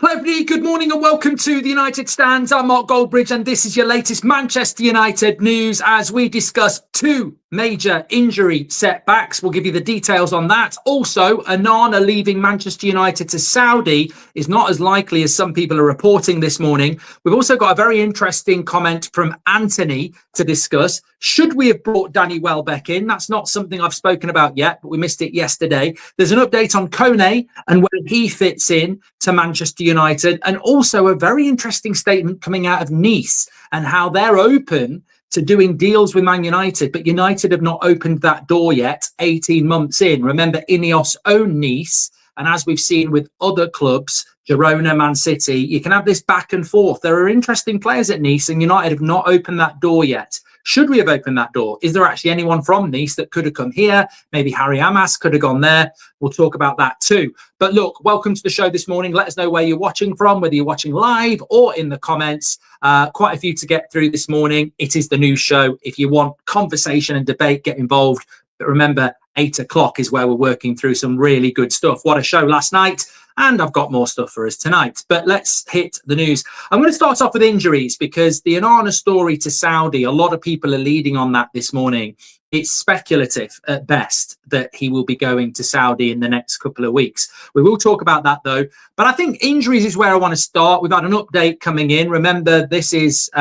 Hello everybody, good morning and welcome to the United Stands. I'm Mark Goldbridge and this is your latest Manchester United news as we discuss two major injury setbacks. We'll give you the details on that. Also, Onana leaving Manchester United to Saudi is not as likely as some people are reporting this morning. We've also got a very interesting comment from Antony to discuss. Should we have brought Danny Welbeck in? That's not something I've spoken about yet, but we missed it yesterday. There's an update on Kone and where he fits in to Manchester United, and also a very interesting statement coming out of Nice and how they're open to doing deals with Man United, but United have not opened that door yet 18 months in. Remember, Ineos own Nice, and as we've seen with other clubs, Girona, Man City, you can have this back and forth. There are interesting players at Nice, and United have not opened that door yet. Should we have opened that door? Is there actually anyone from Nice that could have come here? Maybe Harry Amas could have gone there. We'll talk about that too. But look, welcome to the show this morning. Let us know where you're watching from, whether you're watching live or in the comments. Quite a few to get through this morning. It is the news show. If you want conversation and debate, get involved. But remember, 8 o'clock is where we're working through some really good stuff. What a show last night. And I've got more stuff for us tonight. But let's hit the news. I'm going to start off with injuries because the Onana story to Saudi, a lot of people are leading on that this morning. It's speculative at best that he will be going to Saudi in the next couple of weeks. We will talk about that though. But I think injuries is where I want to start. We've had an update coming in. Remember, this is,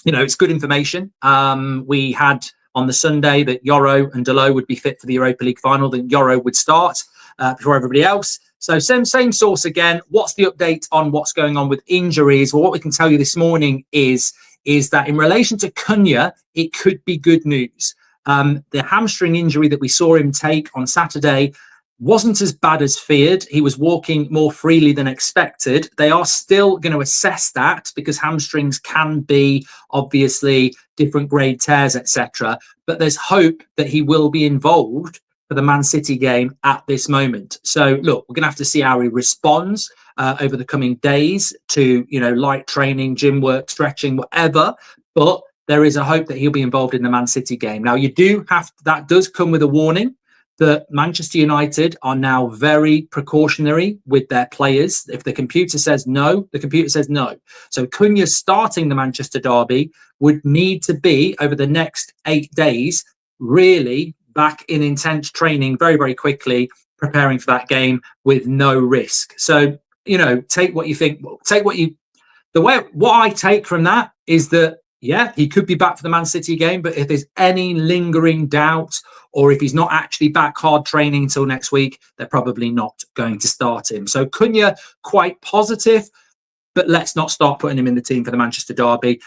it's good information. We had on the Sunday that Yoro and Delo would be fit for the Europa League final, then Yoro would start before everybody else. So same source again. What's the update on what's going on with injuries? Well, what we can tell you this morning is that in relation to Cunha, it could be good news. The hamstring injury that we saw him take on Saturday wasn't as bad as feared. He was walking more freely than expected. They are still going to assess that because hamstrings can be obviously different grade tears, etc. But there's hope that he will be involved for the Man City game at this moment. So look, we're going to have to see how he responds over the coming days to, light training, gym work, stretching, whatever. But there is a hope that he'll be involved in the Man City game. Now, that does come with a warning that Manchester United are now very precautionary with their players. If the computer says no, the computer says no. So Cunha starting the Manchester derby would need to be, over the next 8 days, really back in intense training very, very quickly, preparing for that game with no risk. So, take what you think. What I take from that is that, yeah, he could be back for the Man City game, but if there's any lingering doubt or if he's not actually back hard training until next week, they're probably not going to start him. So Cunha, quite positive, but let's not start putting him in the team for the Manchester derby.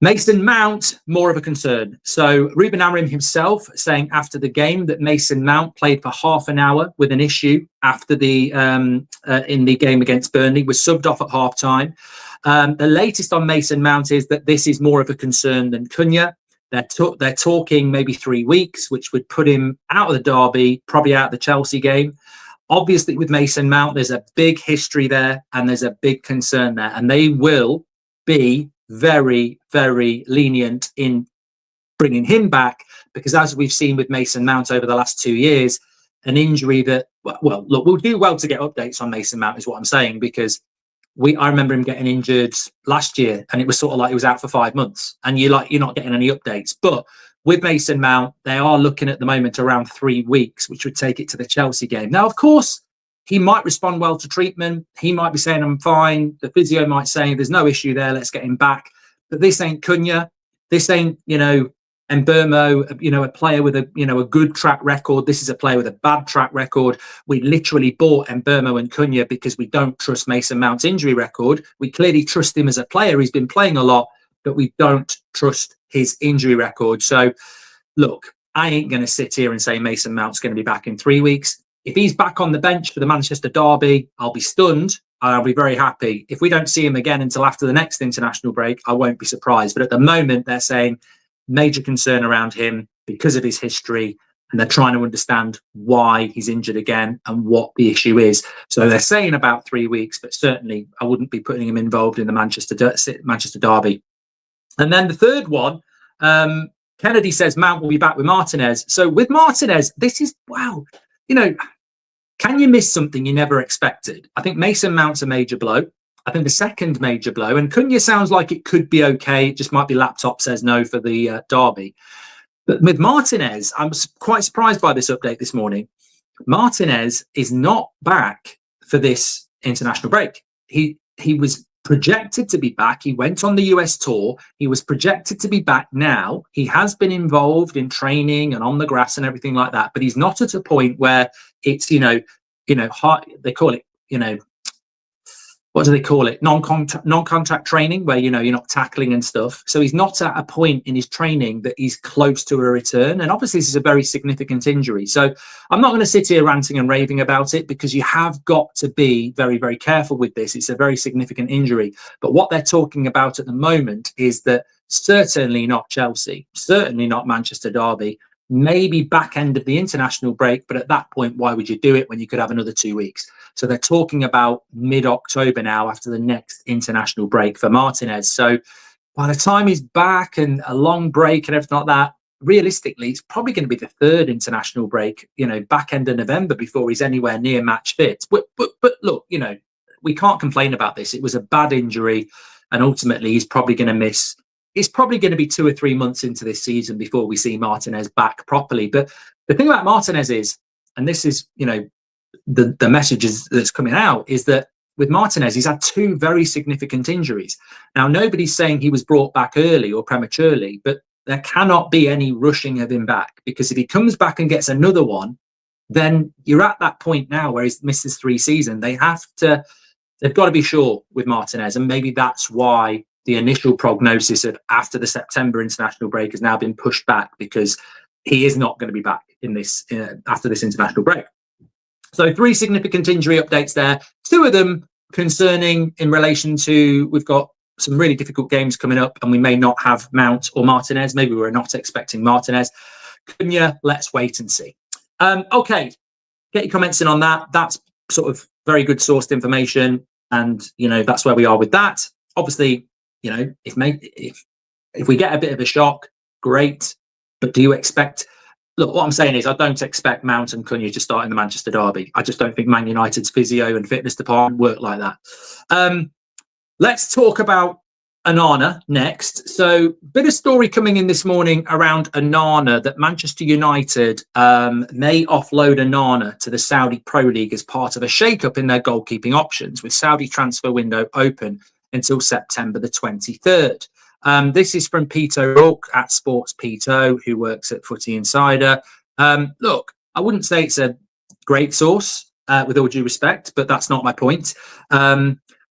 Mason Mount, more of a concern. So Ruben Amorim himself saying after the game that Mason Mount played for half an hour with an issue after in the game against Burnley, was subbed off at half time. The latest on Mason Mount is that this is more of a concern than Cunha. They're talking maybe 3 weeks, which would put him out of the derby, probably out of the Chelsea game. Obviously, with Mason Mount, there's a big history there and there's a big concern there. And they will be very, very lenient in bringing him back because, as we've seen with Mason Mount over the last 2 years, an injury that, well, look, we'll do well to get updates on Mason Mount is what I'm saying, because I remember him getting injured last year and it was sort of like he was out for 5 months and you're not getting any updates. But with Mason Mount, they are looking at the moment around 3 weeks, which would take it to the Chelsea game. Now, of course, he might respond well to treatment. He might be saying, I'm fine. The physio might say, there's no issue there. Let's get him back. But this ain't Cunha. This ain't, Mbeumo, a player with a good track record. This is a player with a bad track record. We literally bought Mbeumo and Cunha because we don't trust Mason Mount's injury record. We clearly trust him as a player. He's been playing a lot, but we don't trust his injury record. So, look, I ain't going to sit here and say Mason Mount's going to be back in 3 weeks. If he's back on the bench for the Manchester derby, I'll be stunned and I'll be very happy. If we don't see him again until after the next international break, I won't be surprised. But at the moment, they're saying major concern around him because of his history, and they're trying to understand why he's injured again and what the issue is. So they're saying about 3 weeks, but certainly I wouldn't be putting him involved in the Manchester derby. And then the third one, Kennedy says Mount will be back with Martinez. So with Martinez, this is, wow, Can you miss something you never expected? I think Mason Mount's a major blow. I think the second major blow, and Cunha sounds like it could be okay. It just might be laptop says no for the derby. But with Martinez, I'm quite surprised by this update this morning. Martinez is not back for this international break. He was projected to be back. He went on the US tour. He was projected to be back now. He has been involved in training and on the grass and everything like that, but he's not at a point where it's, hard, they call it, what do they call it? Non-contact training, where, you're not tackling and stuff. So he's not at a point in his training that he's close to a return. And obviously this is a very significant injury. So I'm not going to sit here ranting and raving about it, because you have got to be very, very careful with this. It's a very significant injury. But what they're talking about at the moment is that certainly not Chelsea, certainly not Manchester Derby, maybe back end of the international break. But at that point, why would you do it when you could have another 2 weeks? So they're talking about mid-October now, after the next international break for Martinez. So by the time he's back and a long break and everything like that, realistically, it's probably going to be the third international break, back end of November, before he's anywhere near match fit. But look, we can't complain about this. It was a bad injury, and ultimately he's probably going to miss. It's probably going to be 2 or 3 months into this season before we see Martinez back properly. But the thing about Martinez is, and this is, the messages that's coming out, is that with Martinez, he's had 2 very significant injuries. Now, nobody's saying he was brought back early or prematurely, but there cannot be any rushing of him back, because if he comes back and gets another one, then you're at that point now where he's missed his 3 seasons. They've got to be sure with Martinez. And maybe that's why the initial prognosis of after the September international break has now been pushed back, because he is not going to be back in this after this international break. So 3 significant injury updates there. 2 of them concerning in relation to, we've got some really difficult games coming up, and we may not have Mount or Martinez. Maybe we're not expecting Martinez. Cunha, let's wait and see. Okay, get your comments in on that. That's sort of very good sourced information, and that's where we are with that. Obviously, if we get a bit of a shock, great. But do you expect? Look, what I'm saying is, I don't expect Mount and Cunha to start in the Manchester Derby. I just don't think Man United's physio and fitness department work like that. Let's talk about Onana next. So, bit of story coming in this morning around Onana, that Manchester United may offload Onana to the Saudi Pro League as part of a shake-up in their goalkeeping options, with Saudi transfer window open until September the 23rd. This is from Pete O'Rourke at Sports Pito, who works at Footy Insider. Look, I wouldn't say it's a great source, with all due respect, but that's not my point.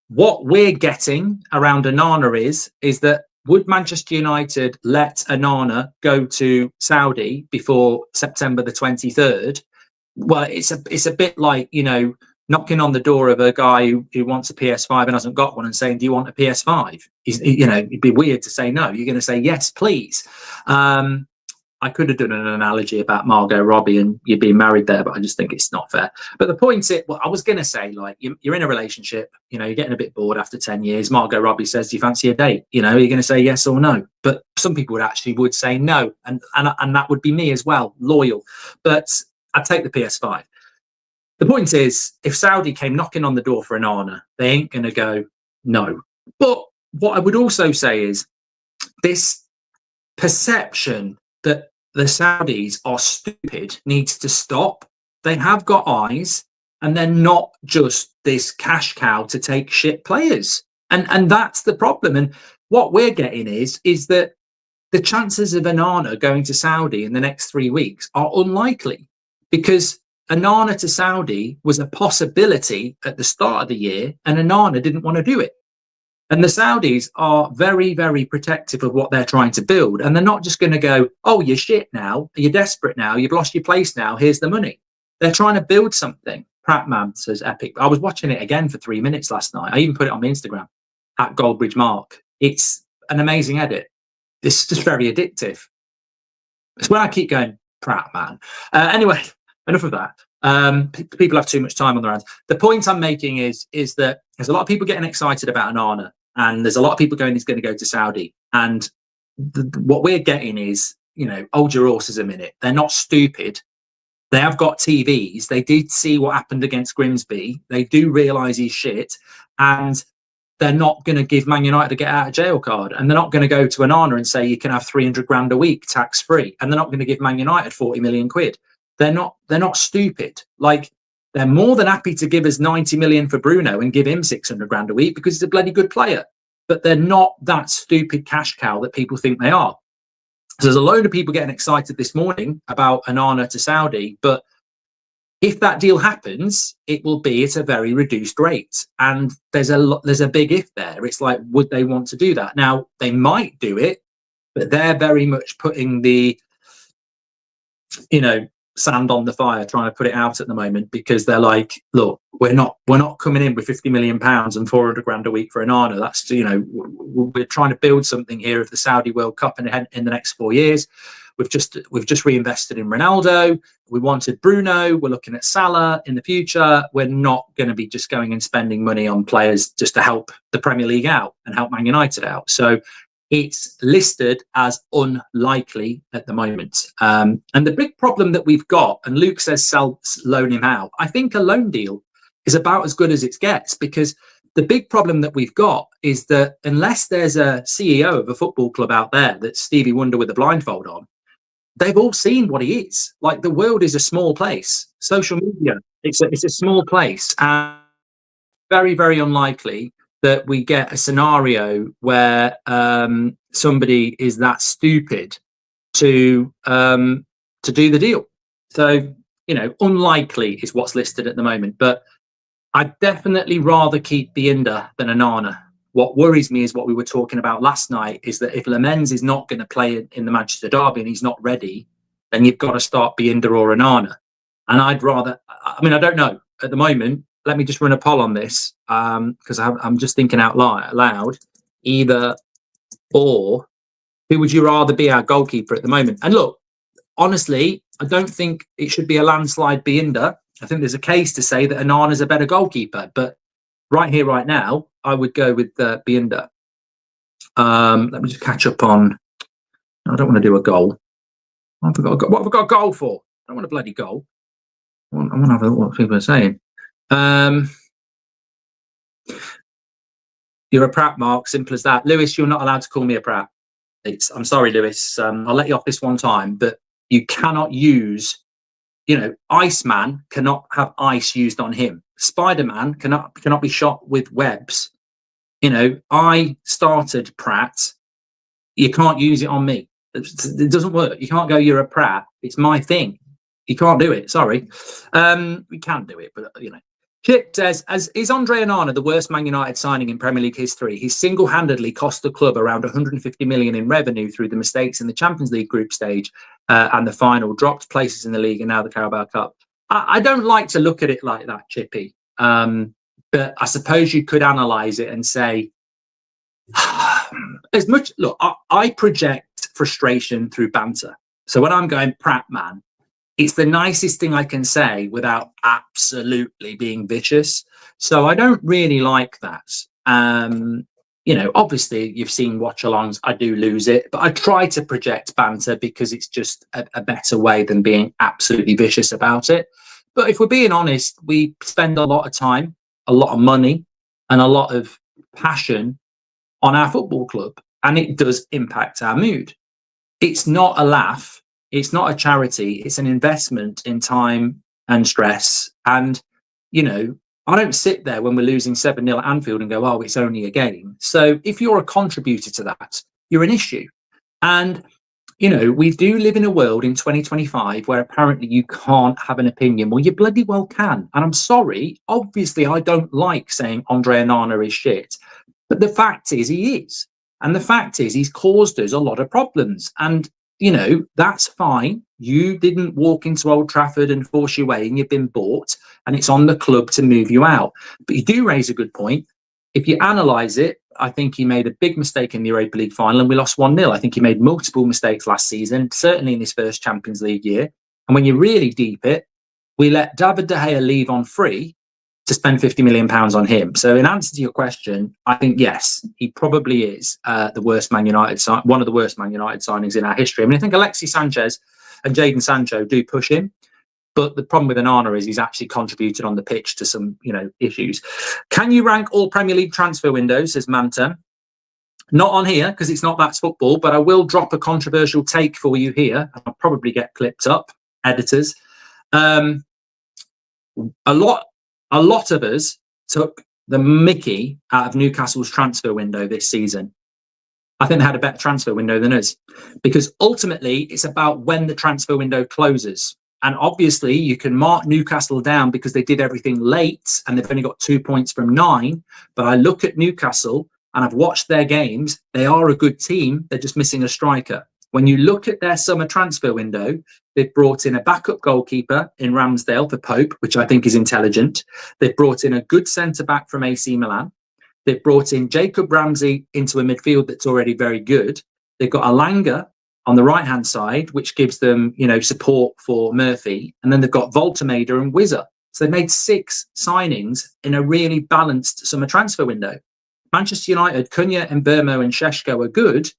What we're getting around Onana is that, would Manchester United let Onana go to Saudi before September the 23rd? Well, it's a bit like, knocking on the door of a guy who wants a PS5 and hasn't got one, and saying, do you want a PS5? It'd be weird to say no. You're going to say, yes, please. I could have done an analogy about Margot Robbie and you being married there, but I just think it's not fair. But the point is, I was going to say, like, you're in a relationship, you're getting a bit bored after 10 years. Margot Robbie says, do you fancy a date? You're going to say yes or no. But some people would say no. And that would be me as well, loyal. But I'd take the PS5. The point is, if Saudi came knocking on the door for Onana, they ain't going to go no. But what I would also say is, this perception that the Saudis are stupid needs to stop. They have got eyes, and they're not just this cash cow to take shit players. And that's the problem. And what we're getting is that the chances of Onana going to Saudi in the next 3 weeks are unlikely, because Onana to Saudi was a possibility at the start of the year, and Onana didn't want to do it. And the Saudis are very, very protective of what they're trying to build. And they're not just going to go, oh, you're shit now, you're desperate now, you've lost your place now, here's the money. They're trying to build something. Prattman says epic. I was watching it again for 3 minutes last night. I even put it on my Instagram, at Goldbridge Mark. It's an amazing edit. It's just very addictive. It's when I keep going, Prattman. Anyway, enough of that. People have too much time on their hands. The point I'm making is that there's a lot of people getting excited about Onana, and there's a lot of people going, he's going to go to Saudi. And what we're getting is, hold your horses a minute. They're not stupid. They have got TVs. They did see what happened against Grimsby. They do realise he's shit. And they're not going to give Man United a get out of jail card. And they're not going to go to Onana and say you can have 300 grand a week tax free. And they're not going to give Man United 40 million quid. They're not stupid. Like, they're more than happy to give us 90 million for Bruno and give him 600 grand a week because he's a bloody good player. But they're not that stupid cash cow that people think they are. So there's a load of people getting excited this morning about Onana to Saudi, but if that deal happens, it will be at a very reduced rate. And there's a big if there. It's like, would they want to do that? Now, they might do it, but they're very much putting the, sand on the fire, trying to put it out at the moment, because they're like, look, we're not coming in with 50 million pounds and 400 grand a week for Onana. That's, we're trying to build something here of the Saudi World Cup in the next 4 years. We've just reinvested in Ronaldo. We wanted Bruno. We're looking at Salah in the future. We're not going to be just going and spending money on players just to help the Premier League out and help Man United out. So it's listed as unlikely at the moment. And the big problem that we've got, and Luke says loan him out, I think a loan deal is about as good as it gets, because the big problem that we've got is that unless there's a CEO of a football club out there that's Stevie Wonder with a blindfold on, they've all seen what he is. Like, the world is a small place. Social media, it's a small place. And very, very unlikely that we get a scenario where somebody is that stupid to do the deal. So, unlikely is what's listed at the moment. But I'd definitely rather keep Binder than Onana. What worries me is what we were talking about last night, is that if Lammens is not going to play in the Manchester derby and he's not ready, then you've got to start Binder or Onana. And I'd rather, I don't know at the moment. Let me just run a poll on this, because I'm just thinking out loud. Either or, who would you rather be our goalkeeper at the moment? And look, honestly, I don't think it should be a landslide Binder. I think there's a case to say that Onana's a better goalkeeper. But right here, right now, I would go with Binder. Let me just catch up on. I don't want to do a goal. What have I got a goal for? I don't want a bloody goal. I want to have a look what people are saying. You're a prat, Mark. Simple as that. Lewis, you're not allowed to call me a prat. I'm sorry, Lewis. I'll let you off this one time, but you cannot use, Iceman cannot have ice used on him. Spider-Man cannot be shot with webs. I started Pratt. You can't use it on me. It doesn't work. You can't go, you're a prat. It's my thing. You can't do it. Sorry. We can do it, but Chip says, is Andre Onana the worst Man United signing in Premier League history? He single-handedly cost the club around 150 million in revenue through the mistakes in the Champions League group stage and the final, dropped places in the league and now the Carabao Cup. I don't like to look at it like that, Chippy. But I suppose you could analyse it and say, I project frustration through banter. So when I'm going Pratt man, it's the nicest thing I can say without absolutely being vicious. So I don't really like that. Obviously you've seen watch-alongs. I do lose it, but I try to project banter because it's just a better way than being absolutely vicious about it. But if we're being honest, we spend a lot of time, a lot of money, and a lot of passion on our football club, and it does impact our mood. It's not a laugh. It's not a charity. It's an investment in time and stress. And, I don't sit there when we're losing 7-0 at Anfield and go, oh, it's only a game. So if you're a contributor to that, you're an issue. And, we do live in a world in 2025 where apparently you can't have an opinion. Well, you bloody well can. And I'm sorry. Obviously, I don't like saying Andre Onana is shit. But the fact is he is. And the fact is he's caused us a lot of problems. And that's fine. You didn't walk into Old Trafford and force your way and you've been bought, and it's on the club to move you out. But you do raise a good point. If you analyse it, I think he made a big mistake in the Europa League final and we lost 1-0. I think he made multiple mistakes last season, certainly in his first Champions League year. And when you really deep it, we let David De Gea leave on free to spend £50 million on him. So in answer to your question, I think, yes, he probably is the worst Man United one of the worst Man United signings in our history. I mean, I think Alexis Sanchez and Jadon Sancho do push him. But the problem with Onana is he's actually contributed on the pitch to some, issues. Can you rank all Premier League transfer windows, says Mantam? Not on here, because it's not That's Football, but I will drop a controversial take for you here. I'll probably get clipped up, editors. A lot of us took the mickey out of Newcastle's transfer window this season. I think they had a better transfer window than us, because ultimately it's about when the transfer window closes. And obviously you can mark Newcastle down because they did everything late and they've only got 2 points from 9. But I look at Newcastle and I've watched their games. They are a good team. They're just missing a striker. When you look at their summer transfer window, they've brought in a backup goalkeeper in Ramsdale for Pope, which I think is intelligent. They've brought in a good centre-back from AC Milan. They've brought in Jacob Ramsey into a midfield that's already very good. They've got Alanga on the right-hand side, which gives them, support for Murphy. And then they've got Voltemada and Wizza. So they've made 6 signings in a really balanced summer transfer window. Manchester United, Cunha and Burmo and Šeško are good.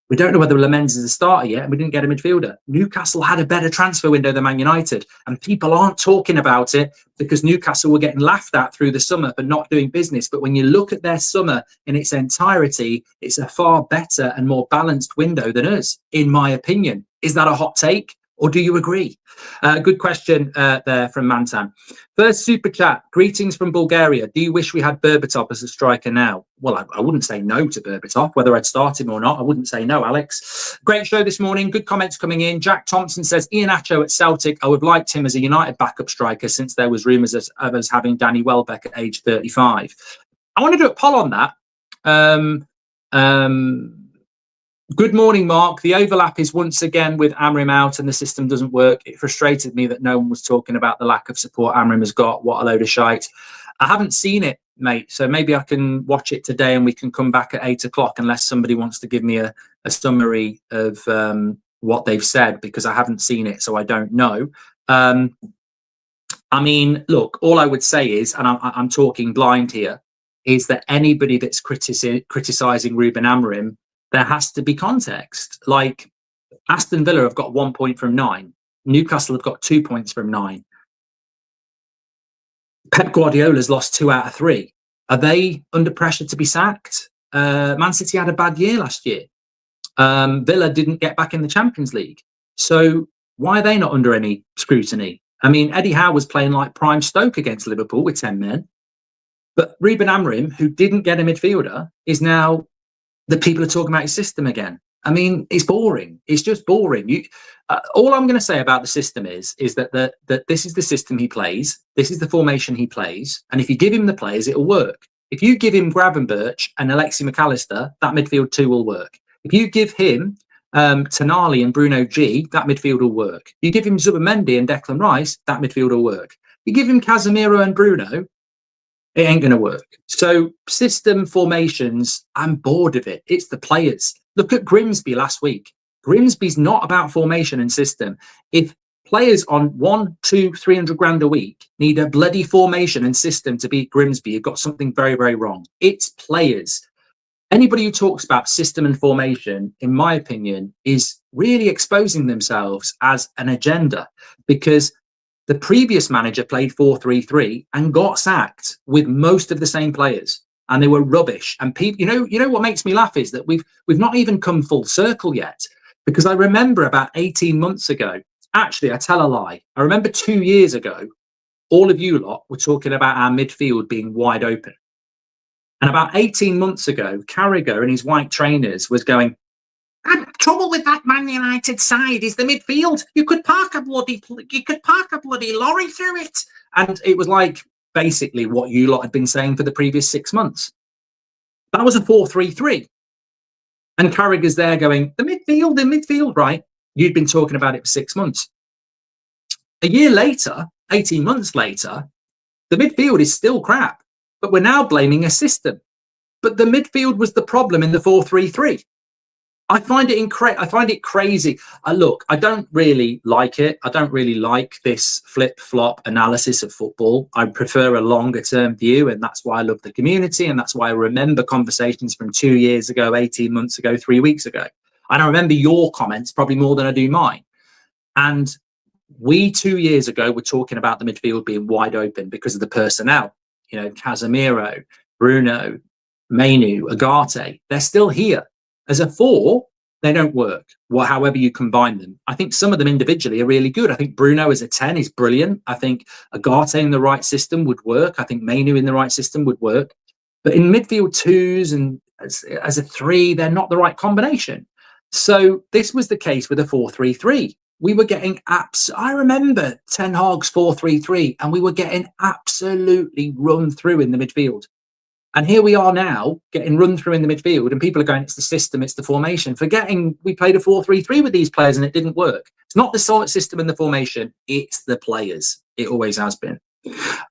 We don't know whether Lammens is a starter yet, and we didn't get a midfielder. Newcastle had a better transfer window than Man United, and people aren't talking about it because Newcastle were getting laughed at through the summer for not doing business. But when you look at their summer in its entirety, it's a far better and more balanced window than us, in my opinion. Is that a hot take? Or do you agree? Good question there from Mantan. First super chat. Greetings from Bulgaria. Do you wish we had Berbatov as a striker now? Well, I wouldn't say no to Berbatov. Whether I'd start him or not, I wouldn't say no, Alex. Great show this morning. Good comments coming in. Jack Thompson says, Iheanacho at Celtic. I would have liked him as a United backup striker since there was rumours of us having Danny Welbeck at age 35. I want to do a poll on that. Good morning, Mark. The overlap is once again with Amorim out and the system doesn't work. It frustrated me that no one was talking about the lack of support Amorim has got. What a load of shite. I haven't seen it, mate. So maybe I can watch it today and we can come back at 8 o'clock unless somebody wants to give me a summary of what they've said, because I haven't seen it, so I don't know. I mean, look, all I would say is, and I'm talking blind here, is that anybody that's criticising Ruben Amorim, there has to be context. Like Aston Villa have got 1 point from 9. Newcastle have got 2 points from 9. Pep Guardiola's lost 2 out of 3. Are they under pressure to be sacked? Man City had a bad year last year. Villa didn't get back in the Champions League. So why are they not under any scrutiny? I mean, Eddie Howe was playing like prime Stoke against Liverpool with 10 men. But Ruben Amorim, who didn't get a midfielder, is now... the people are talking about his system again. I mean, it's boring. It's just boring. All I'm going to say about the system is that this is the system he plays. This is the formation he plays. And if you give him the players, it'll work. If you give him Gravenberch and Alexi McAllister, that midfield too will work. If you give him Tonali and Bruno G, that midfield will work. You give him Zubimendi and Declan Rice, that midfield will work. You give him Casemiro and Bruno, it ain't going to work. So system formations, I'm bored of it. It's the players. Look at Grimsby last week. Grimsby's not about formation and system. If players on 1, 2, 300 grand a week need a bloody formation and system to beat Grimsby, you've got something very, very wrong. It's players. Anybody who talks about system and formation, in my opinion, is really exposing themselves as an agenda, because the previous manager played 4-3-3 and got sacked with most of the same players, and they were rubbish. And people, you know what makes me laugh is that we've not even come full circle yet, because I remember about 18 months ago. Actually, I tell a lie. I remember 2 years ago, all of you lot were talking about our midfield being wide open, and about 18 months ago, Carragher and his white trainers was going, "And trouble with that Man United side is the midfield. You could park a bloody lorry through it." And it was like basically what you lot had been saying for the previous 6 months. That was a 4-3-3. And Carragher's there going, the midfield, right? You'd been talking about it for 6 months. A year later, 18 months later, the midfield is still crap, but we're now blaming a system. But the midfield was the problem in the 4-3-3. I find it crazy. Look, I don't really like it. I don't really like this flip-flop analysis of football. I prefer a longer-term view, and that's why I love the community, and that's why I remember conversations from 2 years ago, 18 months ago, 3 weeks ago. And I remember your comments probably more than I do mine. And We 2 years ago were talking about the midfield being wide open because of the personnel. You know, Casemiro, Bruno, Mainu, Agate, they're still here. As a four, they don't work, however you combine them. I think some of them individually are really good. I think Bruno as a 10 is brilliant. I think Agate in the right system would work. I think Mainu in the right system would work. But in midfield twos and as a three, they're not the right combination. So this was the case with a 4-3-3. We were getting I remember Ten Hag's 4-3-3, and we were getting absolutely run through in the midfield. And here we are now getting run through in the midfield, and people are going, it's the system, it's the formation, forgetting we played a 4-3-3 with these players and it didn't work. It's not the solid system and the formation, it's the players. It always has been.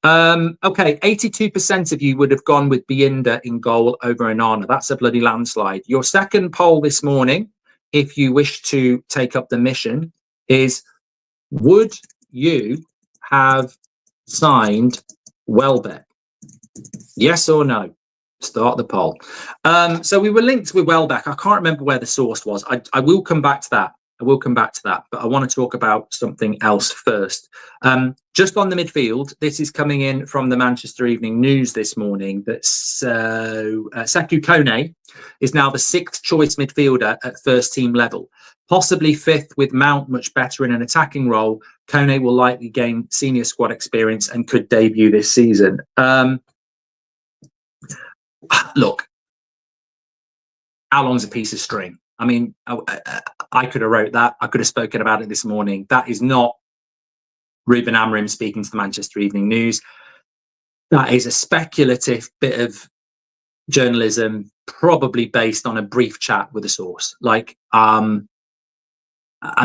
Okay, 82% of you would have gone with Bienda in goal over Onana. That's a bloody landslide. Your second poll this morning, if you wish to take up the mission, is would you have signed Welbeck? Yes or no? Start the poll. So we were linked with Welbeck. I can't remember where the source was. I will come back to that. But I want to talk about something else first. Just on the midfield, this is coming in from the Manchester Evening News this morning that Sekou Kone is now the 6th choice midfielder at first team level, possibly 5th with Mount much better in an attacking role. Kone will likely gain senior squad experience and could debut this season. Look, how long's a piece of string? I mean, I could have wrote that. I could have spoken about it this morning. That is not Ruben Amorim speaking to the Manchester Evening News. That is a speculative bit of journalism, probably based on a brief chat with a source. Like, I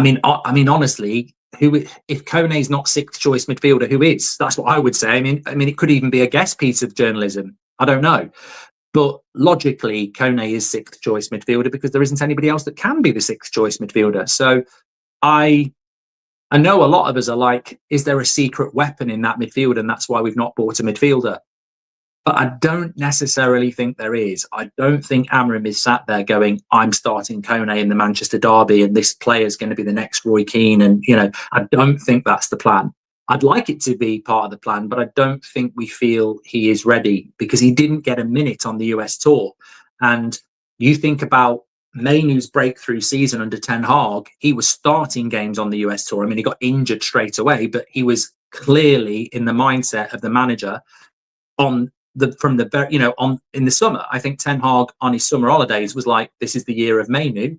mean, honestly, if Kone's not 6th choice midfielder, who is? That's what I would say. I mean, it could even be a guest piece of journalism. I don't know. But logically, Kone is 6th choice midfielder because there isn't anybody else that can be the 6th choice midfielder. So I know a lot of us are like, is there a secret weapon in that midfield? And that's why we've not bought a midfielder. But I don't necessarily think there is. I don't think Amorim is sat there going, I'm starting Kone in the Manchester derby and this player is going to be the next Roy Keane. And, you know, I don't think that's the plan. I'd like it to be part of the plan, but I don't think we feel he is ready because he didn't get a minute on the US tour. And you think about Mainu's breakthrough season under Ten Hag, he was starting games on the US tour. I mean, he got injured straight away, but he was clearly in the mindset of the manager in the summer. I think Ten Hag on his summer holidays was like, this is the year of Mainu.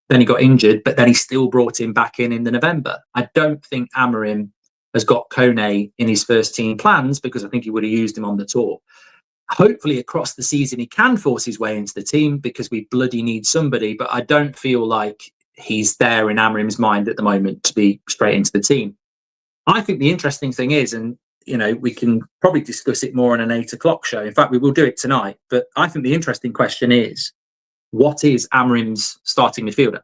Then he got injured, but then he still brought him back in the November. I don't think Amorim has got Kone in his first team plans because I think he would have used him on the tour. Hopefully across the season he can force his way into the team because we bloody need somebody, but I don't feel like he's there in Amorim's mind at the moment to be straight into the team. I think the interesting thing is, and you know, we can probably discuss it more on an 8 o'clock show. In fact, we will do it tonight, but I think the interesting question is, what is Amorim's starting midfielder?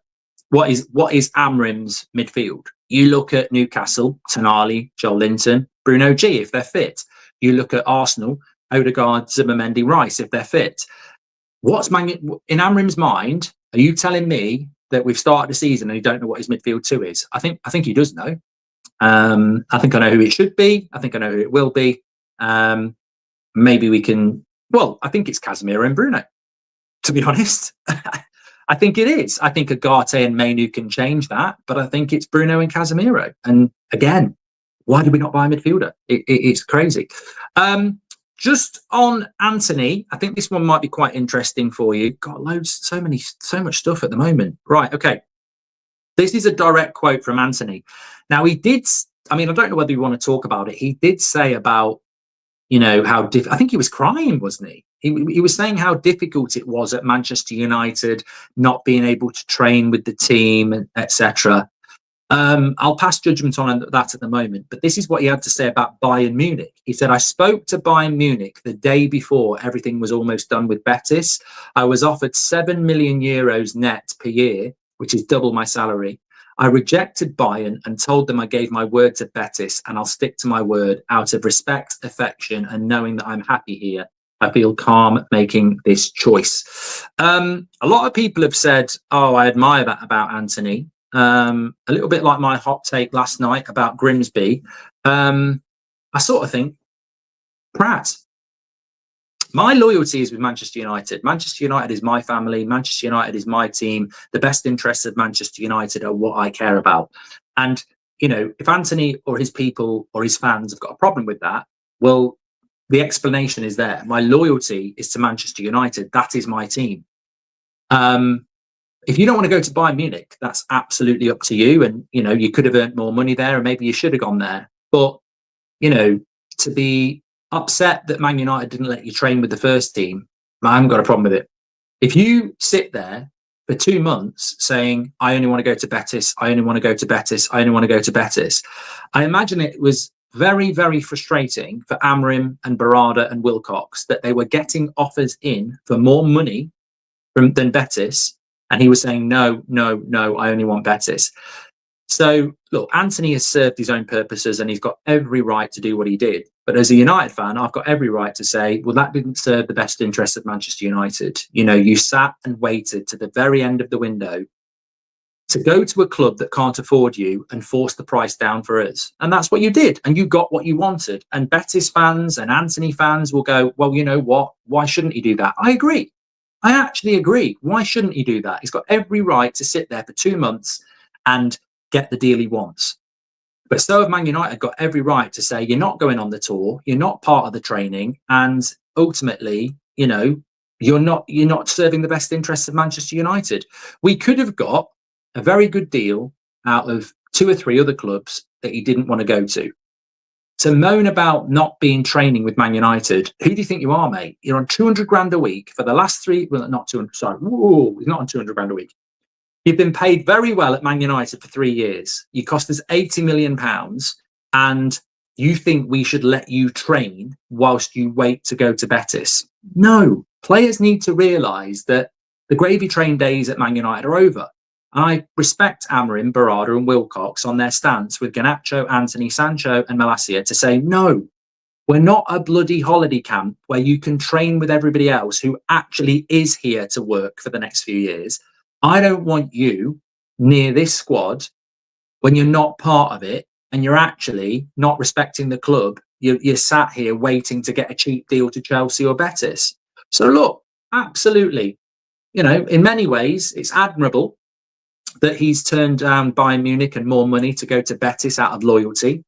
What is Amorim's midfield? You look at Newcastle, Tonali, Joel Linton, Bruno G, if they're fit. You look at Arsenal, Odegaard, Zubimendi, Rice, if they're fit. In Amorim's mind? Are you telling me that we've started the season and you don't know what his midfield 2 is? I think he does know. I think I know who it should be. I think I know who it will be. Maybe we can. Well, I think it's Casemiro and Bruno, to be honest. I think it is. I think Agate and Mainu can change that, but I think it's Bruno and Casemiro. And again, why did we not buy a midfielder? It's crazy. Just on Antony, I think this one might be quite interesting for you. Got so much stuff at the moment. Right, okay. This is a direct quote from Antony. Now he did. I mean, I don't know whether you want to talk about it. He did say about, you know, how I think he was crying, wasn't he? He was saying how difficult it was at Manchester United, not being able to train with the team, etc. I'll pass judgment on that at the moment, but this is what he had to say about Bayern Munich. He said, I spoke to Bayern Munich the day before everything was almost done with Betis. I was offered 7 million euros net per year, which is double my salary. I rejected Bayern and told them I gave my word to Betis and I'll stick to my word out of respect, affection, and knowing that I'm happy here. I feel calm making this choice. A lot of people have said, oh, I admire that about Antony. a little bit like my hot take last night about Grimsby. I sort of think, Pratt, my loyalty is with Manchester United. Manchester United is my family. Manchester United is my team. The best interests of Manchester United are what I care about. And, you know, if Antony or his people or his fans have got a problem with that, well, the explanation is there. My loyalty is to Manchester United. That is my team. If you don't want to go to Bayern Munich, that's absolutely up to you. And, you know, you could have earned more money there and maybe you should have gone there. But, you know, to be upset that Man United didn't let you train with the first team, I haven't got a problem with it. If you sit there for 2 months saying, I only want to go to Betis, I only want to go to Betis, I only want to go to Betis, I imagine it was very, very frustrating for Amorim and Barada and Wilcox that they were getting offers in for more money than Betis. And he was saying, no, no, no, I only want Betis. So, look, Antony has served his own purposes and he's got every right to do what he did. But as a United fan, I've got every right to say, well, that didn't serve the best interests of Manchester United. You know, you sat and waited to the very end of the window to go to a club that can't afford you and force the price down for us. And that's what you did. And you got what you wanted. And Betis fans and Antony fans will go, well, you know what? Why shouldn't he do that? I agree. I actually agree. Why shouldn't he do that? He's got every right to sit there for 2 months and get the deal he wants. But so have Man United got every right to say, you're not going on the tour, you're not part of the training, and ultimately, you know, you're not serving the best interests of Manchester United. We could have got a very good deal out of 2 or 3 other clubs that he didn't want to go to. To moan about not being training with Man United, who do you think you are, mate? You're on 200 grand a week for the last 3, well, not 200, sorry, whoa, he's not on 200 grand a week. You've been paid very well at Man United for 3 years. You cost us £80 million, and you think we should let you train whilst you wait to go to Betis? No, players need to realise that the gravy train days at Man United are over. I respect Amorim, Barada and Wilcox on their stance with Garnacho, Antony, Sancho and Malacia to say, no, we're not a bloody holiday camp where you can train with everybody else who actually is here to work for the next few years. I don't want you near this squad when you're not part of it and you're actually not respecting the club. You're sat here waiting to get a cheap deal to Chelsea or Betis. So look, absolutely, you know, in many ways, it's admirable that he's turned down Bayern Munich and more money to go to Betis out of loyalty.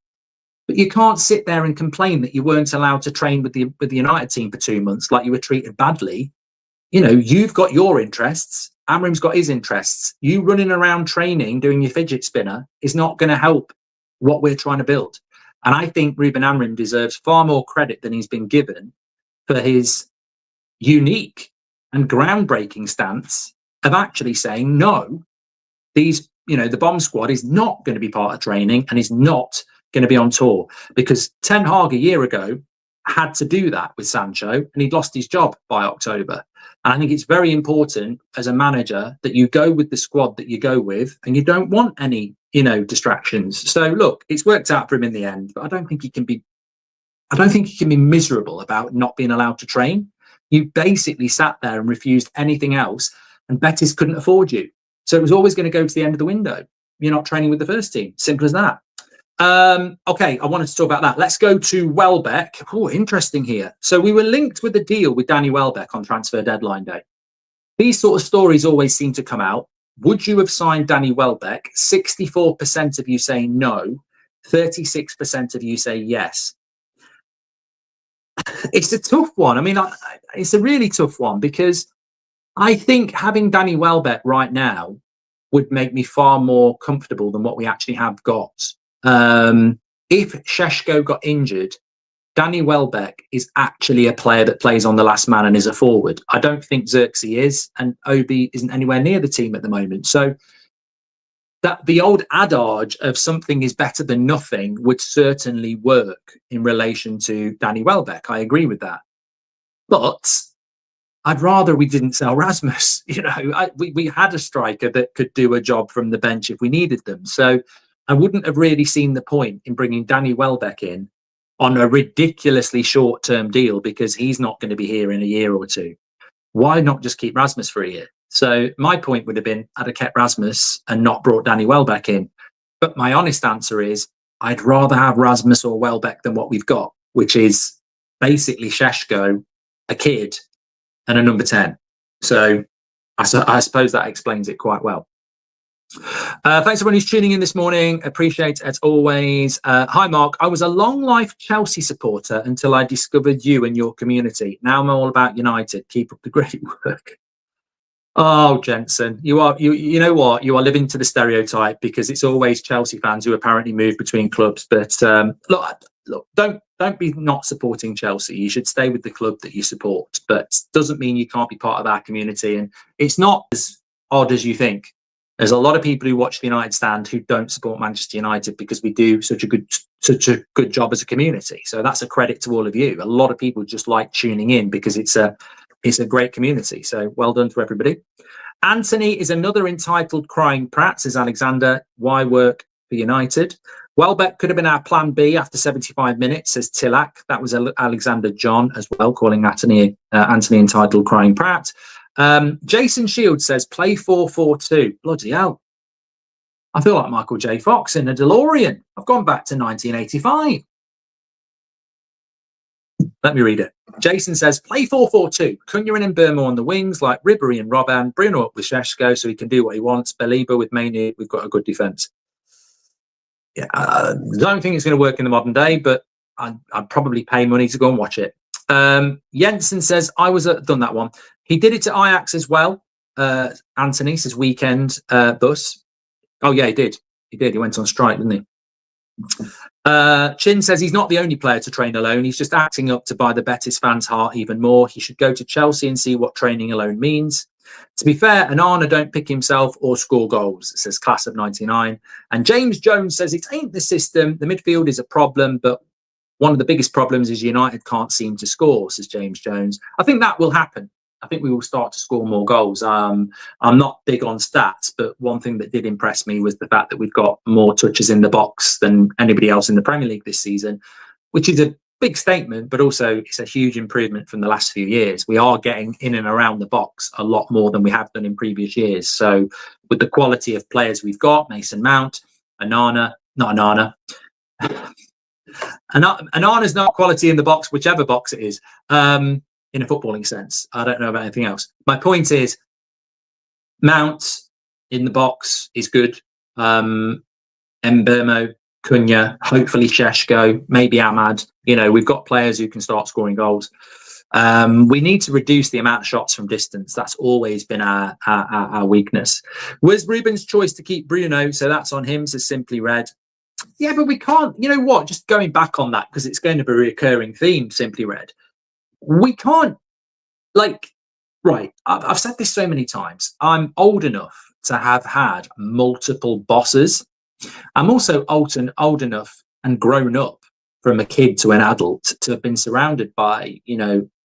But you can't sit there and complain that you weren't allowed to train with the United team for 2 months, like you were treated badly. You know, you've got your interests. Amorim's got his interests. You running around training, doing your fidget spinner is not going to help what we're trying to build. And I think Ruben Amorim deserves far more credit than he's been given for his unique and groundbreaking stance of actually saying, no, these, you know, the bomb squad is not going to be part of training and is not going to be on tour, because Ten Hag a year ago had to do that with Sancho and he'd lost his job by October. And I think it's very important as a manager that you go with the squad that you go with and you don't want any, you know, distractions. So look, it's worked out for him in the end, but I don't think he can be miserable about not being allowed to train. You basically sat there and refused anything else, and Betis couldn't afford you. So it was always going to go to the end of the window. You're not training with the first team. Simple as that. Okay, I wanted to talk about that. Let's go to Welbeck. Oh, interesting here. So we were linked with a deal with Danny Welbeck on transfer deadline day. These sort of stories always seem to come out. Would you have signed Danny Welbeck? 64% of you say no. 36% of you say yes. It's a tough one. I mean, it's a really tough one, because I think having Danny Welbeck right now would make me far more comfortable than what we actually have got. If Šeško got injured, Danny Welbeck is actually a player that plays on the last man and is a forward. I don't think Xerxes is, and Obi isn't anywhere near the team at the moment. So that the old adage of something is better than nothing would certainly work in relation to Danny Welbeck. I agree with that. But I'd rather we didn't sell Rasmus. You know, we had a striker that could do a job from the bench if we needed them. So I wouldn't have really seen the point in bringing Danny Welbeck in on a ridiculously short-term deal, because he's not going to be here in a year or two. Why not just keep Rasmus for a year? So my point would have been I'd have kept Rasmus and not brought Danny Welbeck in. But my honest answer is I'd rather have Rasmus or Welbeck than what we've got, which is basically Šeško, a kid, and a number 10. So I suppose that explains it quite well. Thanks everyone who's tuning in this morning. Appreciate it as always. Hi Mark, I was a long life Chelsea supporter until I discovered you and your community. Now I'm all about United. Keep up the great work. Oh, Jensen, you know what? You are living to the stereotype, because it's always Chelsea fans who apparently move between clubs. But look, don't be not supporting Chelsea. You should stay with the club that you support. But doesn't mean you can't be part of our community. And it's not as odd as you think. There's a lot of people who watch the United Stand who don't support Manchester United because we do such a good job as a community. So that's a credit to all of you. A lot of people just like tuning in because it's a great community. So well done to everybody. Antony is another entitled crying prat, says Alexander. Why work for United? Welbeck could have been our plan B after 75 minutes, says Tilak. That was Alexander John as well, calling Antony entitled crying prat. Jason Shields says play 4-4-2. Bloody hell. I feel like Michael J. Fox in a DeLorean. I've gone back to 1985. Let me read it. Jason says, play 4-4-2. Cunha and Mbeumo on the wings, like Ribery and Robben. Bruno up with Šeško so he can do what he wants. Baliba with Mainoo. We've got a good defence. Yeah, I don't think it's going to work in the modern day, but I'd probably pay money to go and watch it. Jensen says, I was done that one. He did it to Ajax as well. Antony says, weekend bus. Oh, yeah, he did. He went on strike, didn't he? Chin says he's not the only player to train alone. He's just acting up to buy the Betis fans' heart even more. He should go to Chelsea and see what training alone means. To be fair, Onana don't pick himself or score goals, says Class of 99. And James Jones says it ain't the system. The midfield is a problem, but one of the biggest problems is United can't seem to score, says James Jones. I think that will happen. I think we will start to score more goals. I'm not big on stats, but one thing that did impress me was the fact that we've got more touches in the box than anybody else in the Premier League this season, which is a big statement, but also it's a huge improvement from the last few years. We are getting in and around the box a lot more than we have done in previous years. So with the quality of players we've got, Mason Mount, Onana's not quality in the box, whichever box it is. In a footballing sense, I don't know about anything else. My point is, Mount in the box is good. Mbeumo, Cunha, hopefully Šeško, maybe Ahmad. We've got players who can start scoring goals. We need to reduce the amount of shots from distance. That's always been our weakness. Was Ruben's choice to keep Bruno? So that's on him, says Simply Red. Yeah, but we can't. You know what? Just going back on that, because it's going to be a recurring theme, Simply Red. We can't, right, I've said this so many times. I'm old enough to have had multiple bosses. I'm also old enough and grown up from a kid to an adult to have been surrounded by,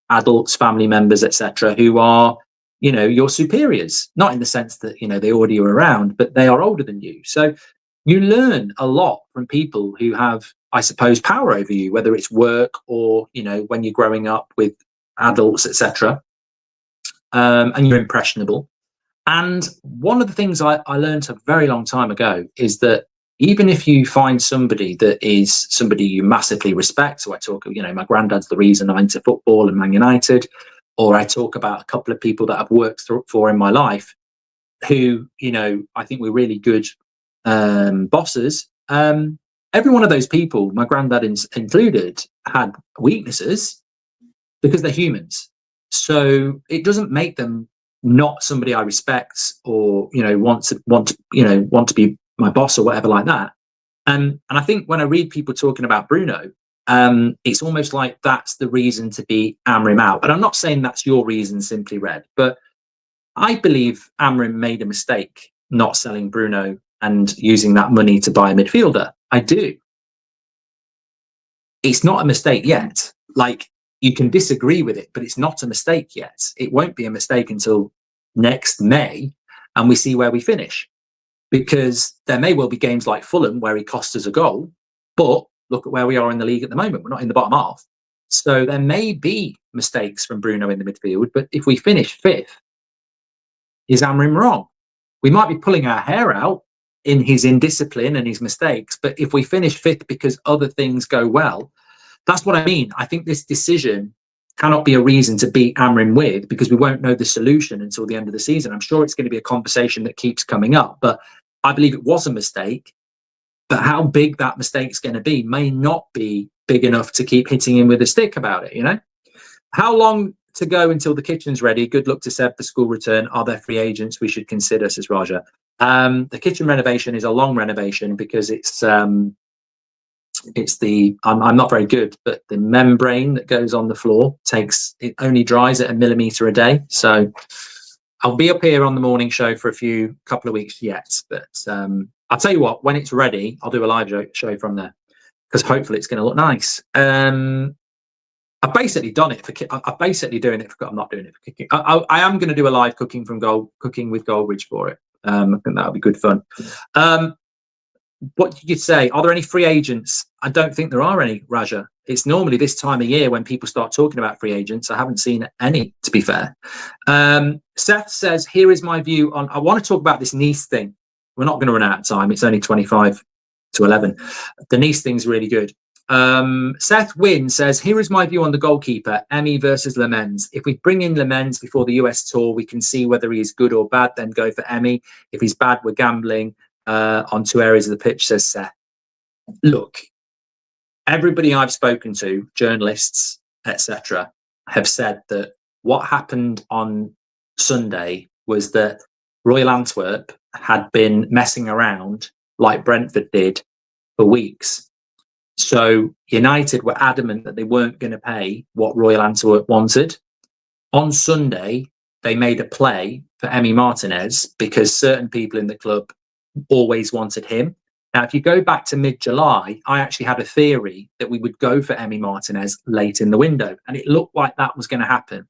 adults, family members, etc., who are, your superiors. Not in the sense that, they order you around, but they are older than you. So you learn a lot from people who have, I suppose, power over you, whether it's work or, when you're growing up with adults, etc. And you're impressionable. And one of the things I learned a very long time ago is that even if you find somebody that is somebody you massively respect, so I talk, my granddad's the reason I'm into football and Man United, or I talk about a couple of people that I've worked for in my life who, I think were really good bosses. Every one of those people, my granddad included, had weaknesses because they're humans. So it doesn't make them not somebody I respect or want to be my boss or whatever like that. And I think when I read people talking about Bruno, it's almost like that's the reason to be Amorim out. And I'm not saying that's your reason, Simply Red, but I believe Amorim made a mistake not selling Bruno and using that money to buy a midfielder. I do. It's not a mistake yet. You can disagree with it, but it's not a mistake yet. It won't be a mistake until next May, and we see where we finish. Because there may well be games like Fulham where he cost us a goal, but look at where we are in the league at the moment. We're not in the bottom half. So there may be mistakes from Bruno in the midfield, but if we finish fifth, is Amorim wrong? We might be pulling our hair out in his indiscipline and his mistakes, but if we finish fifth because other things go well, that's what I mean. I think this decision cannot be a reason to beat Amorim with, because we won't know the solution until the end of the season. I'm sure it's going to be a conversation that keeps coming up, but I believe it was a mistake. But how big that mistake's going to be may not be big enough to keep hitting him with a stick about it, you know? How long to go until the kitchen's ready? Good luck to Seb for school return. Are there free agents we should consider, says Raja? The kitchen renovation is a long renovation because it's the I'm not very good, but the membrane that goes on the floor it only dries at 1 millimeter a day. So I'll be up here on the morning show for a couple of weeks yet, but I'll tell you what, when it's ready, I'll do a live show from there, because hopefully it's going to look nice. I've basically done it for. I'm basically doing it for. I'm not doing it for cooking. I am going to do a live cooking with Goldbridge for it. I think that'll be good fun. What did you say? Are there any free agents? I don't think there are any, Raja. It's normally this time of year when people start talking about free agents. I haven't seen any, to be fair. Seth says, here is my view on. I want to talk about this Nice thing. We're not going to run out of time. It's only 25 to 11. The Nice thing's really good. Seth Wynn says, here is my view on the goalkeeper, Emi versus Lammens. If we bring in Lammens before the US tour, we can see whether he is good or bad, then go for Emi. If he's bad, we're gambling on 2 areas of the pitch, says Seth. Look, everybody I've spoken to, journalists, etc., have said that what happened on Sunday was that Royal Antwerp had been messing around like Brentford did for weeks. So United were adamant that they weren't going to pay what Royal Antwerp wanted. On Sunday, they made a play for Emi Martinez because certain people in the club always wanted him. Now, if you go back to mid-July, I actually had a theory that we would go for Emi Martinez late in the window, and it looked like that was going to happen.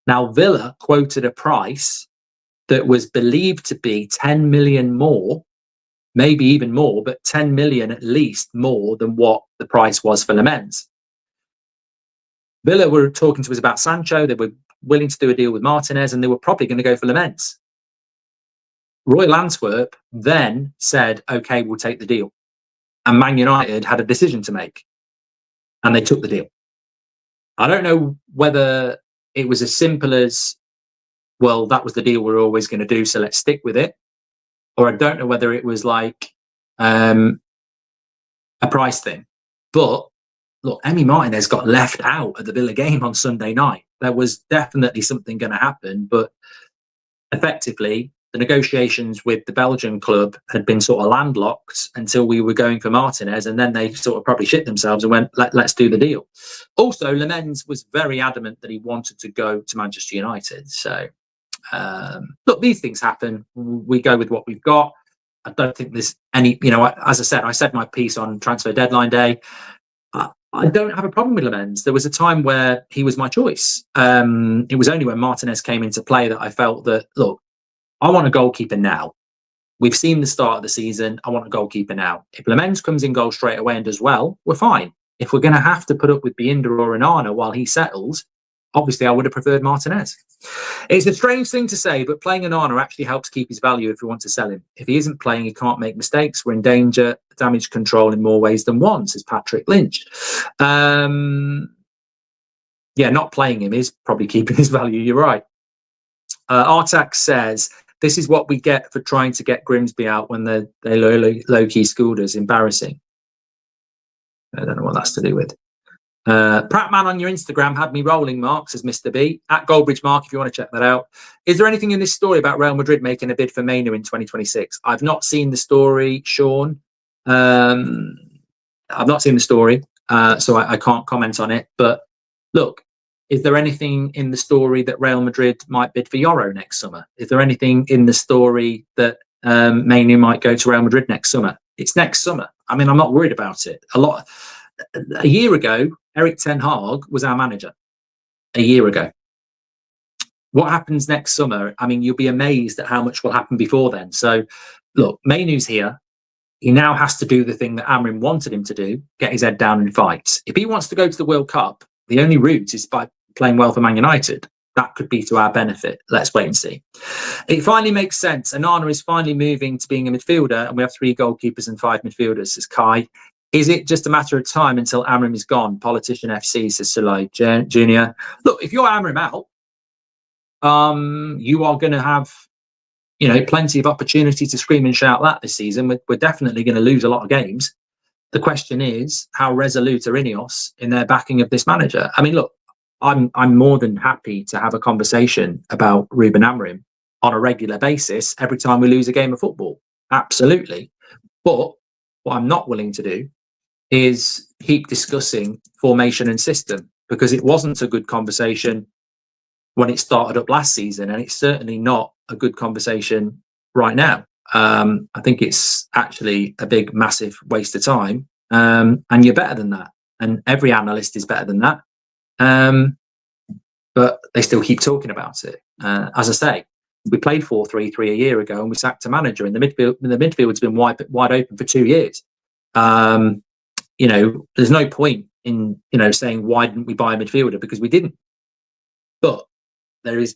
Now, Villa quoted a price that was believed to be 10 million more, maybe even more, but 10 million at least more than what the price was for Lammens. Villa were talking to us about Sancho. They were willing to do a deal with Martinez, and they were probably going to go for Lammens. Royal Antwerp then said, okay, we'll take the deal. And Man United had a decision to make, and they took the deal. I don't know whether it was as simple as, well, that was the deal we're always going to do, so let's stick with it. Or I don't know whether it was like a price thing. But look, Emi Martinez got left out at the Villa game on Sunday night. There was definitely something going to happen, but effectively, the negotiations with the Belgian club had been sort of landlocked until we were going for Martinez, and then they sort of probably shit themselves and went, let's do the deal. Also, Lammens was very adamant that he wanted to go to Manchester United. So, look, these things happen. We go with what we've got. I don't think there's any, as I said my piece on transfer deadline day. I don't have a problem with Lammens. There was a time where he was my choice. It was only when Martinez came into play that I felt that, look, I want a goalkeeper now. We've seen the start of the season. I want a goalkeeper now. If Lammens comes in goal straight away and does well, we're fine. If we're going to have to put up with Binder or Onana while he settles, obviously I would have preferred Martinez. It's a strange thing to say, but playing Onana actually helps keep his value if we want to sell him. If he isn't playing, he can't make mistakes. We're in danger of damage control in more ways than one, says Patrick Lynch. Yeah, not playing him is probably keeping his value. You're right. Artax says, this is what we get for trying to get Grimsby out when they low-key schooled us. Embarrassing. I don't know what that's to do with. Prattman on your Instagram had me rolling, Mark, says Mr. B. At Goldbridge Mark, if you want to check that out. Is there anything in this story about Real Madrid making a bid for Mainu in 2026? I've not seen the story, Sean. I've not seen the story, so I can't comment on it. But look, is there anything in the story that Real Madrid might bid for Euro next summer? Is there anything in the story that Mainu might go to Real Madrid next summer? It's next summer. I mean, I'm not worried about it. A year ago, Erik ten Hag was our manager. A year ago. What happens next summer? I mean, you'll be amazed at how much will happen before then. So, look, Mainu's here. He now has to do the thing that Amorim wanted him to do, get his head down and fight. If he wants to go to the World Cup, the only route is by playing well for Man United. that could be to our benefit. Let's wait and see. It finally makes sense. Onana is finally moving to being a midfielder, and we have 3 goalkeepers and 5 midfielders, says Kai. Is it just a matter of time until Amorim is gone? Politician FC, says Sulai Jr. Look, if you're Amorim out, you are going to have, plenty of opportunity to scream and shout that this season. We're definitely going to lose a lot of games. The question is, how resolute are Ineos in their backing of this manager? I mean, look, I'm more than happy to have a conversation about Ruben Amorim on a regular basis every time we lose a game of football. Absolutely. But what I'm not willing to do is keep discussing formation and system, because it wasn't a good conversation when it started up last season, and it's certainly not a good conversation right now. I think it's actually a big, massive waste of time. And you're better than that. And every analyst is better than that. But they still keep talking about it. As I say, we played 4-3-3 a year ago and we sacked a manager, and the midfield's been wide open for 2 years. There's no point in, saying, why didn't we buy a midfielder? Because we didn't. But there is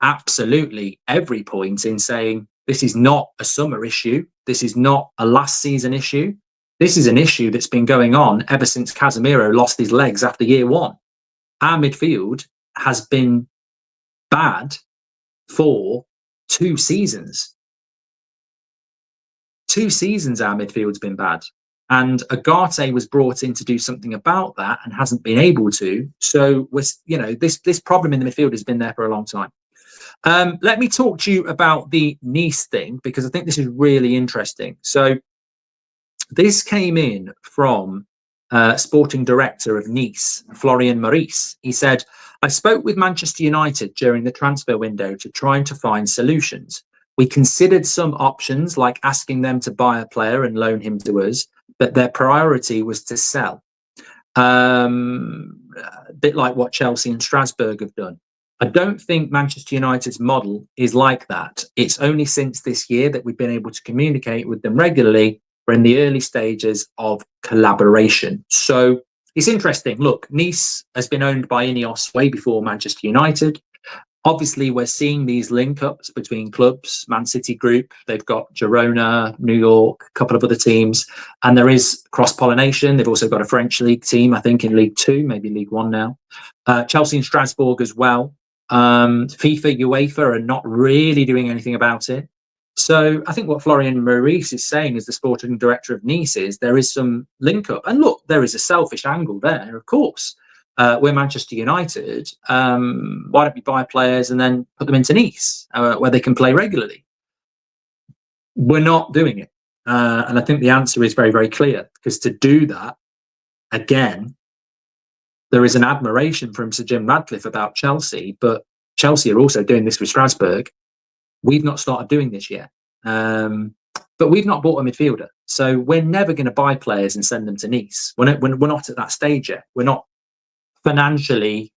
absolutely every point in saying this is not a summer issue. This is not a last season issue. This is an issue that's been going on ever since Casemiro lost his legs after year 1. Our midfield has been bad for 2 seasons. 2 seasons our midfield's been bad. And Agate was brought in to do something about that and hasn't been able to. So, this problem in the midfield has been there for a long time. Let me talk to you about the Nice thing, because I think this is really interesting. So this came in from sporting director of Nice, Florian Maurice. He said, I spoke with Manchester United during the transfer window to try to find solutions. We considered some options, like asking them to buy a player and loan him to us, but their priority was to sell. A bit like what Chelsea and Strasbourg have done. I don't think Manchester United's model is like that. It's only since this year that we've been able to communicate with them regularly. We're in the early stages of collaboration. So it's interesting. Look, Nice has been owned by Ineos way before Manchester United. Obviously, we're seeing these link-ups between clubs. Man City Group, they've got Girona, New York, a couple of other teams. And there is cross-pollination. They've also got a French league team, I think, in League 2, maybe League 1 now. Chelsea and Strasbourg as well. FIFA, UEFA are not really doing anything about it. So I think what Florian Maurice is saying as the sporting director of Nice is there is some link-up. And look, there is a selfish angle there, of course. We're Manchester United. Why don't we buy players and then put them into Nice, where they can play regularly? We're not doing it. And I think the answer is very, very clear, because to do that, again, there is an admiration from Sir Jim Radcliffe about Chelsea, but Chelsea are also doing this with Strasbourg. We've not started doing this yet. But we've not bought a midfielder. So we're never going to buy players and send them to Nice. We're not at that stage yet. We're not financially,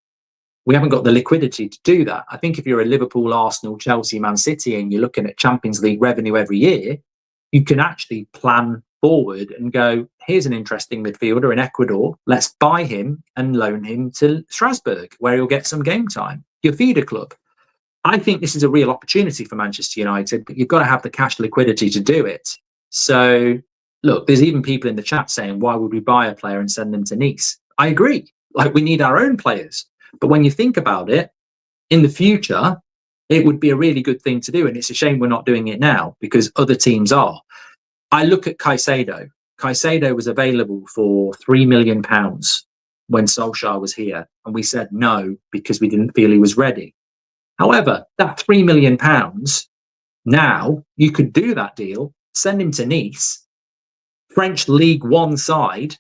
we haven't got the liquidity to do that. I think if you're a Liverpool, Arsenal, Chelsea, Man City, and you're looking at Champions League revenue every year, you can actually plan forward and go, here's an interesting midfielder in Ecuador. Let's buy him and loan him to Strasbourg, where he'll get some game time. Your feeder club. I think this is a real opportunity for Manchester United, but you've got to have the cash liquidity to do it. So, look, there's even people in the chat saying, why would we buy a player and send them to Nice? I agree. Like, we need our own players. But when you think about it, in the future, it would be a really good thing to do. And it's a shame we're not doing it now, because other teams are. I look at Caicedo. Caicedo was available for £3 million when Solskjaer was here. And we said no, because we didn't feel he was ready. However, that £3 million, now you could do that deal, send him to Nice, French League One side,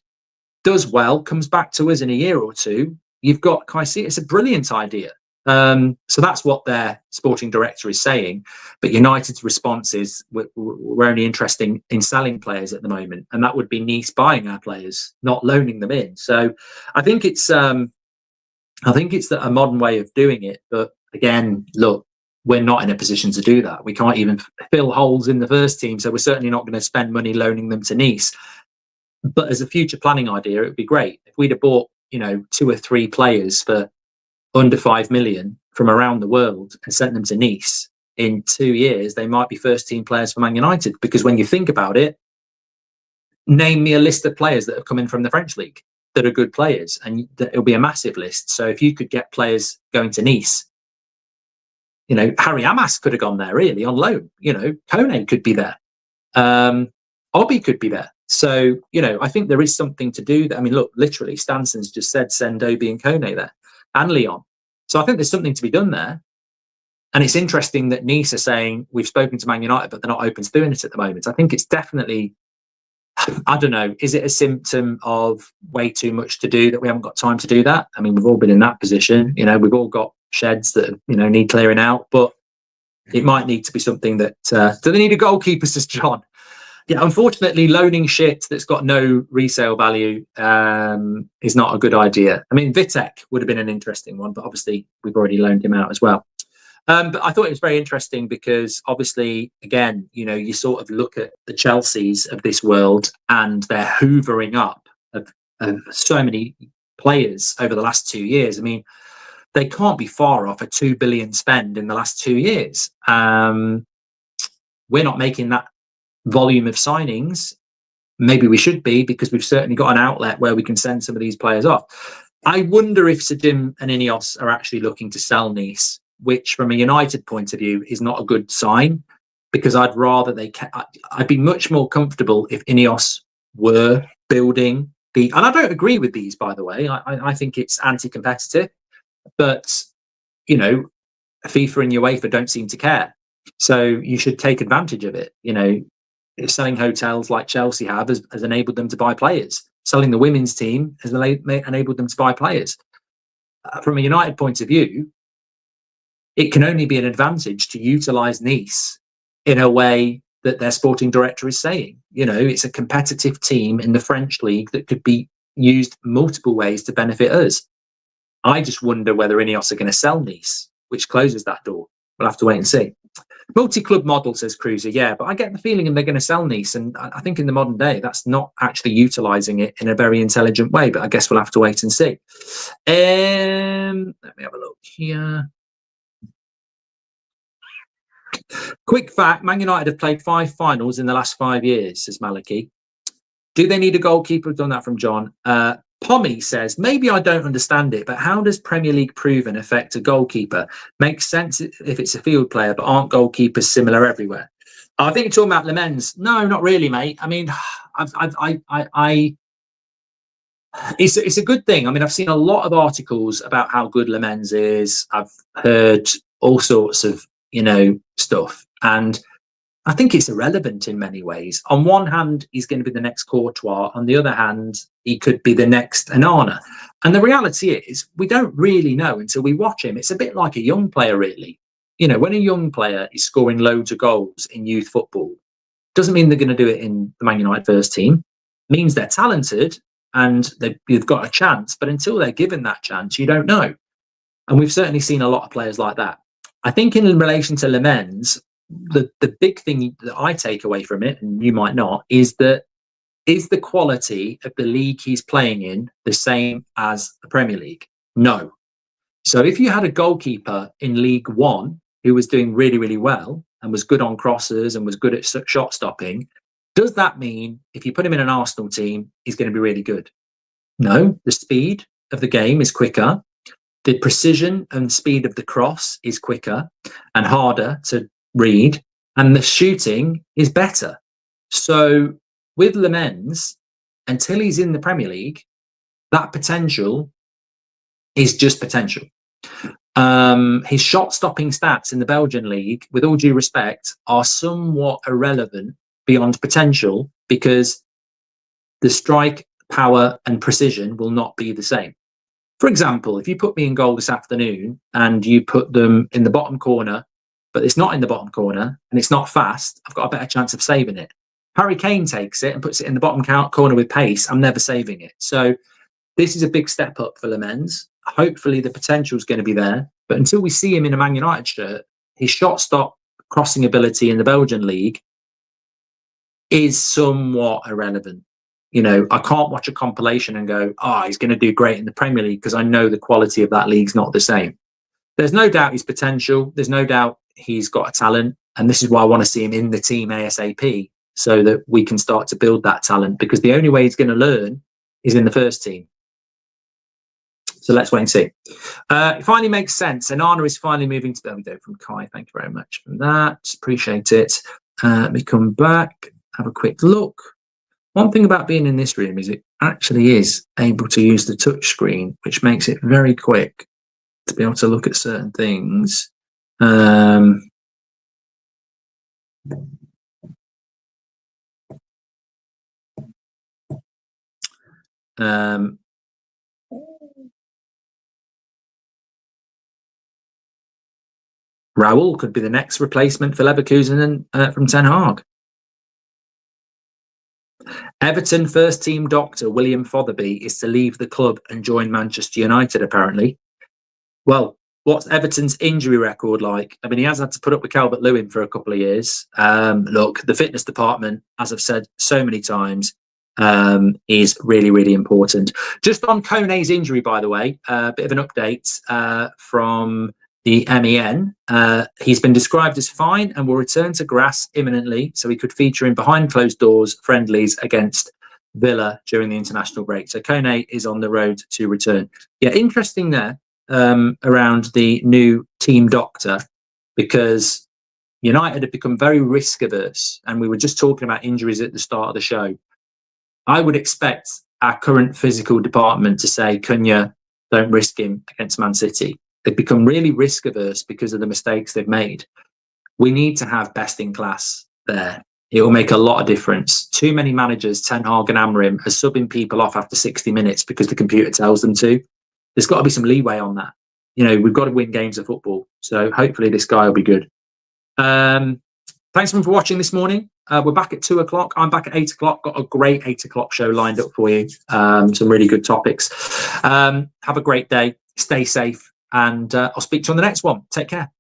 does well, comes back to us in a year or two. You've got Caicedo. It's a brilliant idea. So that's what their sporting director is saying. But United's response is we're only interested in selling players at the moment, and that would be Nice buying our players, not loaning them in. So I think it's a modern way of doing it. But again, look, we're not in a position to do that. We can't even fill holes in the first team, so we're certainly not going to spend money loaning them to Nice. But as a future planning idea, it would be great if we'd have bought 2 or 3 players for under 5 million from around the world and sent them to Nice, in 2 years, they might be first team players for Man United. Because when you think about it, name me a list of players that have come in from the French league that are good players, and it'll be a massive list. So if you could get players going to Nice, you know, Harry Amas could have gone there really on loan. You know, Kone could be there. Obi could be there. So, you know, I think there is something to do that. I mean, look, literally, Stanson's just said send Obi and Kone there, and Leon. So I think there's something to be done there. And it's interesting that Nice are saying we've spoken to Man United, but they're not open to doing it at the moment. I think it's definitely, I don't know, is it a symptom of way too much to do that we haven't got time to do that? I mean, we've all been in that position. You know, we've all got sheds that, you know, need clearing out, but it might need to be something that, do they need a goalkeeper, says John? Yeah, unfortunately, loaning shit that's got no resale value is not a good idea. I mean, Vitek would have been an interesting one, but obviously we've already loaned him out as well. But I thought it was very interesting because obviously, again, you know, you sort of look at the Chelseas of this world and they're hoovering up of so many players over the last 2 years. I mean, they can't be far off a 2 billion spend in the last 2 years. We're not making that volume of signings. Maybe we should be, because we've certainly got an outlet where we can send some of these players off. I wonder if Sir Jim and Ineos are actually looking to sell Nice, which from a United point of view is not a good sign, because I'd rather I'd be much more comfortable if Ineos were building and I don't agree with these, by the way. I think it's anti-competitive, but, you know, FIFA and UEFA don't seem to care. So you should take advantage of it. You know, if selling hotels like Chelsea have has enabled them to buy players. Selling the women's team has enabled them to buy players. From a United point of view, it can only be an advantage to utilise Nice in a way that their sporting director is saying. You know, it's a competitive team in the French league that could be used multiple ways to benefit us. I just wonder whether Ineos are going to sell Nice, which closes that door. We'll have to wait and see. Multi-club model, says Cruiser. Yeah, but I get the feeling they're going to sell Nice. And I think in the modern day, that's not actually utilising it in a very intelligent way. But I guess we'll have to wait and see. Let me have a look here. Quick fact, Man United have played 5 finals in the last 5 years, says Maliki. Do they need a goalkeeper? I've done that from John. Pommy says, maybe I don't understand it, but how does Premier League proven affect a goalkeeper? Makes sense if it's a field player, but aren't goalkeepers similar everywhere? I think you're talking about Lammens. No, not really, mate. I mean, it's a good thing. I mean, I've seen a lot of articles about how good Lammens is. I've heard all sorts of, you know, stuff. And I think it's irrelevant in many ways. On one hand, he's going to be the next Courtois. On the other hand, he could be the next Onana. And the reality is, we don't really know until we watch him. It's a bit like a young player, really. You know, when a young player is scoring loads of goals in youth football, doesn't mean they're going to do it in the Man United first team. It means they're talented and they've got a chance. But until they're given that chance, you don't know. And we've certainly seen a lot of players like that. I think in relation to Lammens, the big thing that I take away from it, and you might not, is the quality of the league he's playing in the same as the Premier League? No. So if you had a goalkeeper in League One who was doing really, really well and was good on crosses and was good at shot stopping, does that mean if you put him in an Arsenal team, he's going to be really good? No. The speed of the game is quicker. The precision and speed of the cross is quicker and harder to read, and the shooting is better. So with Lammens, until he's in the Premier League, that potential is just potential. His shot-stopping stats in the Belgian league, with all due respect, are somewhat irrelevant beyond potential, because the strike, power and precision will not be the same. For example, if you put me in goal this afternoon and you put them in the bottom corner, but it's not in the bottom corner and it's not fast, I've got a better chance of saving it. Harry Kane takes it and puts it in the bottom corner with pace, I'm never saving it. So this is a big step up for Lammens. Hopefully the potential is going to be there. But until we see him in a Man United shirt, his shot stop crossing ability in the Belgian league is somewhat irrelevant. You know, I can't watch a compilation and go, he's going to do great in the Premier League, because I know the quality of that league's not the same. There's no doubt his potential. There's no doubt he's got a talent. And this is why I want to see him in the team ASAP, so that we can start to build that talent, because the only way he's going to learn is in the first team. So let's wait and see. It finally makes sense. Onana is finally moving to, there we go, from Kai. Thank you very much for that. Appreciate it. Let me come back, have a quick look. One thing about being in this room is it actually is able to use the touch screen, which makes it very quick to be able to look at certain things. Raul could be the next replacement for Leverkusen from Ten Hag. Everton first team doctor William Fotherby is to leave the club and join Manchester United, apparently. Well, what's Everton's injury record like? I mean, he has had to put up with Calvert-Lewin for a couple of years. Look, the fitness department, as I've said so many times, is really, really important. Just on Kone's injury, by the way, a bit of an update from the MEN. He's been described as fine and will return to grass imminently, so he could feature in behind closed doors friendlies against Villa during the international break. So Kone is on the road to return. Yeah, interesting there around the new team doctor, because United have become very risk averse, and we were just talking about injuries at the start of the show. I would expect our current physical department to say, Cunha, don't risk him against Man City. They've become really risk averse because of the mistakes they've made. We need to have best in class there. It will make a lot of difference. Too many managers, Ten Hag and Amorim, are subbing people off after 60 minutes because the computer tells them to. There's got to be some leeway on that. We've got to win games of football. So hopefully this guy will be good. Thanks everyone for watching this morning. We're back at 2 o'clock. I'm back at 8 o'clock. Got a great 8 o'clock show lined up for you. Some really good topics. Have a great day. Stay safe. And I'll speak to you on the next one. Take care.